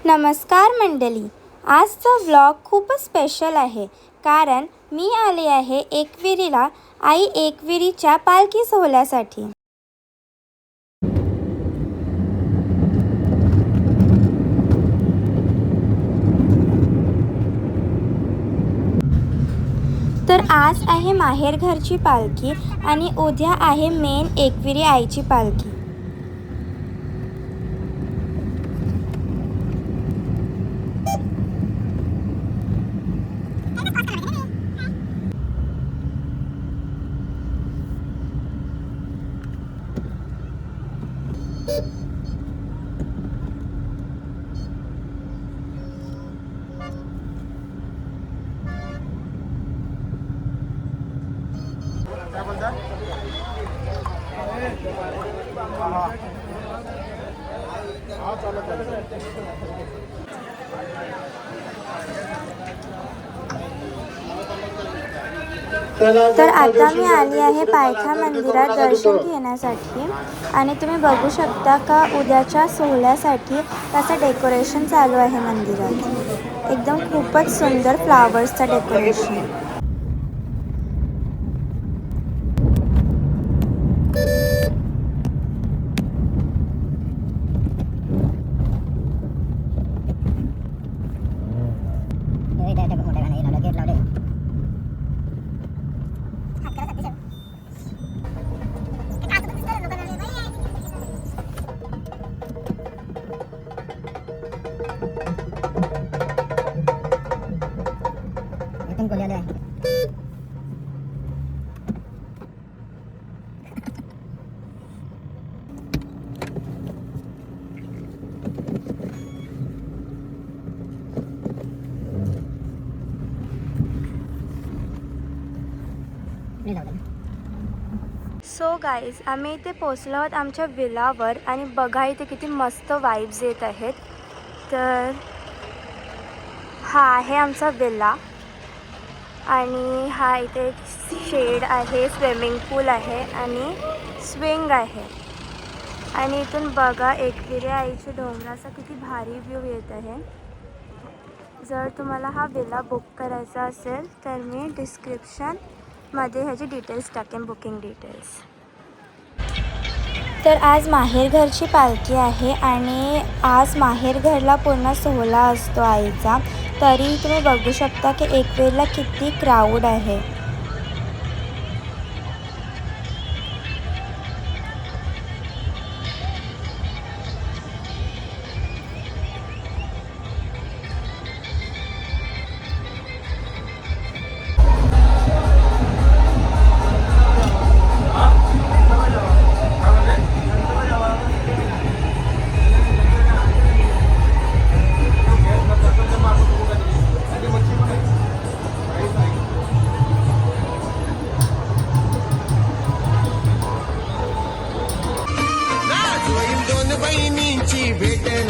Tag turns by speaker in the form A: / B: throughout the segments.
A: नमस्कार मंडळी, आजचा व्लॉग खूपच स्पेशल आहे कारण मी आले आहे एकविरीला आई एकविरीच्या पालखी सोहळ्यासाठी। तर आज आहे माहेर घरची पालखी आणि उद्या आहे मेन एकविरी आईची पालखी। तर आता मी आली आहे पायथा मंदिरात दर्शन घेण्यासाठी आणि तुम्ही बघू शकता का उद्याच्या सोहळ्यासाठी कसं डेकोरेशन चालू आहे मंदिरात। एकदम खूपच सुंदर फ्लावर्सचं डेकोरेशन। सो गाईज, आम्ही इथे पोचलो आहोत आमच्या विलावर आणि बघा इथे किती मस्त वाइब्स येत आहेत। तर हा आहे आमचा विला आणि हा इथे शेड आहे, स्विमिंग पूल आहे आणि स्विंग आहे आणि इथून बघा एकविरी आईच्या डोंगराचा किती भारी व्ह्यू येत आहे। जर तुम्हाला हा विला बुक करायचा असेल तर मी डिस्क्रिप्शनमध्ये ह्याची डिटेल्स टाकेन, बुकिंग डिटेल्स। तर आज माहेर घरची पालखी आहे आणि आज माहेर घरला पूर्ण सोहळा असतो आईचा। तरी तुम्ही बघू शकता की एकविरीला किती क्राऊड आहे।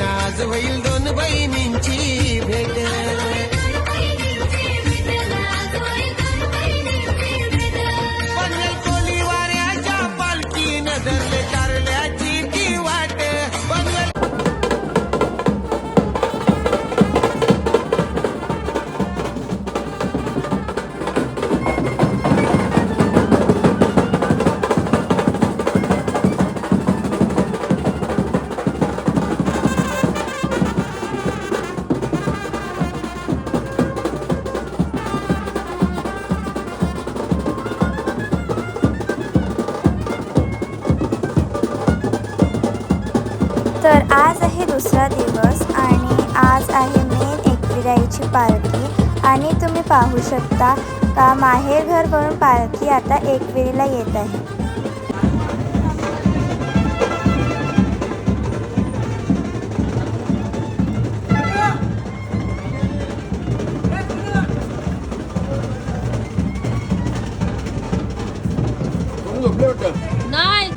B: आज होईल दोन बहिणींची भेट। पंढरकोली वाऱ्याच्या पालखीनं धरले कारल्याची ती वाट।
A: तर आज आहे दुसरा दिवस आणि आज आहे मेन एकविरी आईची पालखी आणि तुम्ही पाहू शकता का माहेर घरवरून पालखी आता एकविरीला येत आहे।
C: नाही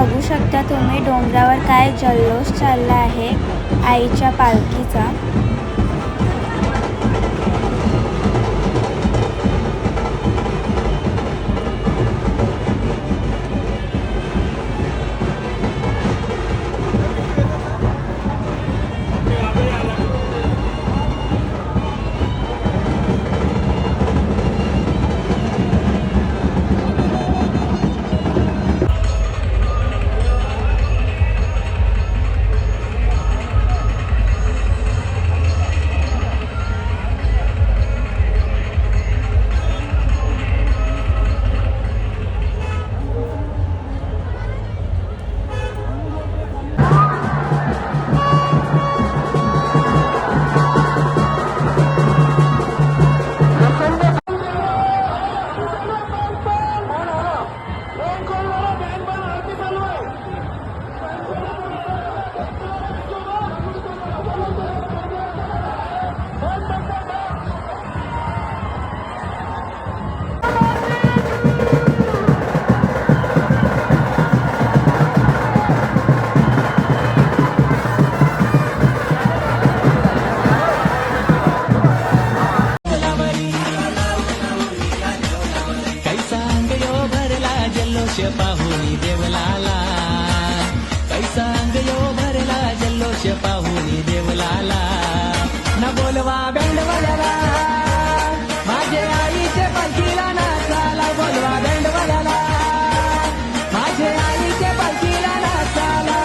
A: बघू शकता तुम्ही डोंगरावर काय जल्लोष चालला आहे आईच्या पालखीचा.
B: कैसा अंगयो भरला जल्लोष पाहुनी देवलाला, कैसा अंगयो भरला जल्लोष पाहुनी देवलाला. न बोलवा बँडवाल्याला माझे आईचे पालखीला नाचाला, बोलवा बँडवाल्याला माझे आईचे पालखीला नाचाला.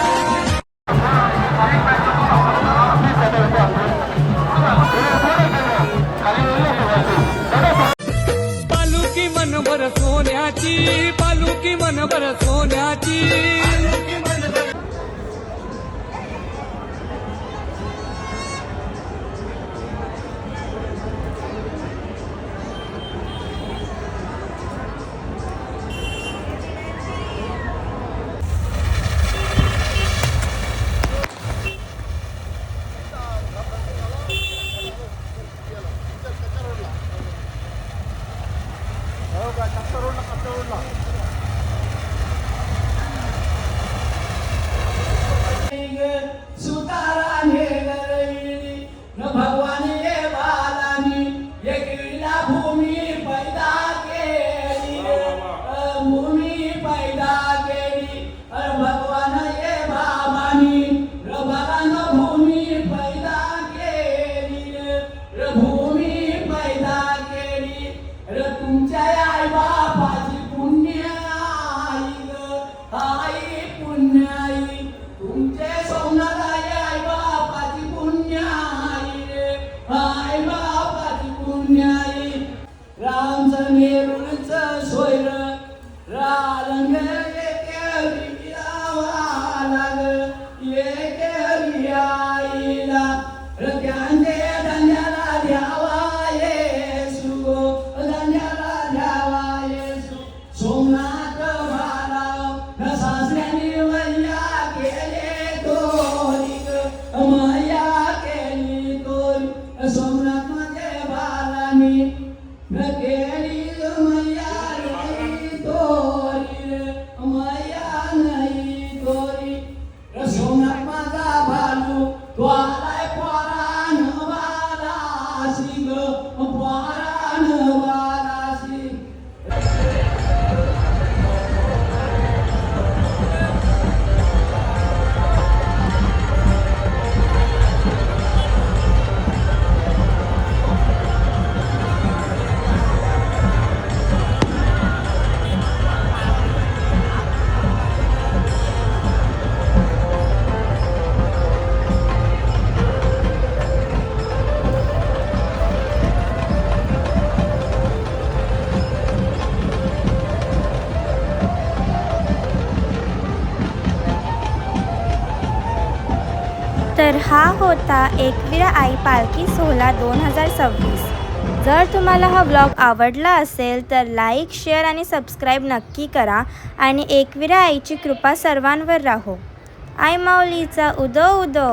B: पालुकी मनभर सोन्याची, पालुकी मनभर सोन्याची.
C: सुतारा नेगरईली न भगवानी ये बालानी ये गिरला भूमि पैदा केली, भूमि पैदा केली. भगवान ये बाबानी र भगवान भूमि पैदा केली, र भूमि पैदा केली. र तुमच्या आई बापाची पुण्य आई ग, आई पुण्य आई. तुमचे सोनार आई बापाची पुण्य आई रे, आई बापाची पुण्य आई. रामचं नेरूळचं सोयर रालंग एकेरी आवाला ग, एकेरी आईला. र त्यांचे धन्याला द्यावा येसू गो, धन्याला द्यावा येसू. सोमनाथ महाराव न सासऱ्याने मैया केले तोरी ग, मैया केली तोरी. सोमनाथ माझे बालानी न केली मैया नाही तोरी रे, मैया नाही तोरी. सोमनाथ माझा बालू तो आलाय पोरान वालासी ग, पोरान वालासी.
A: तर हा होता एकविरा आई पालखी सोहळा 2026. जर तुम्हाला हा व्लॉग आवडला असेल तर लाईक, शेअर आणि सबस्क्राईब नक्की करा आणि एकविरा आईची कृपा सर्वांवर राहो. आई माऊलीचा उदो उदो.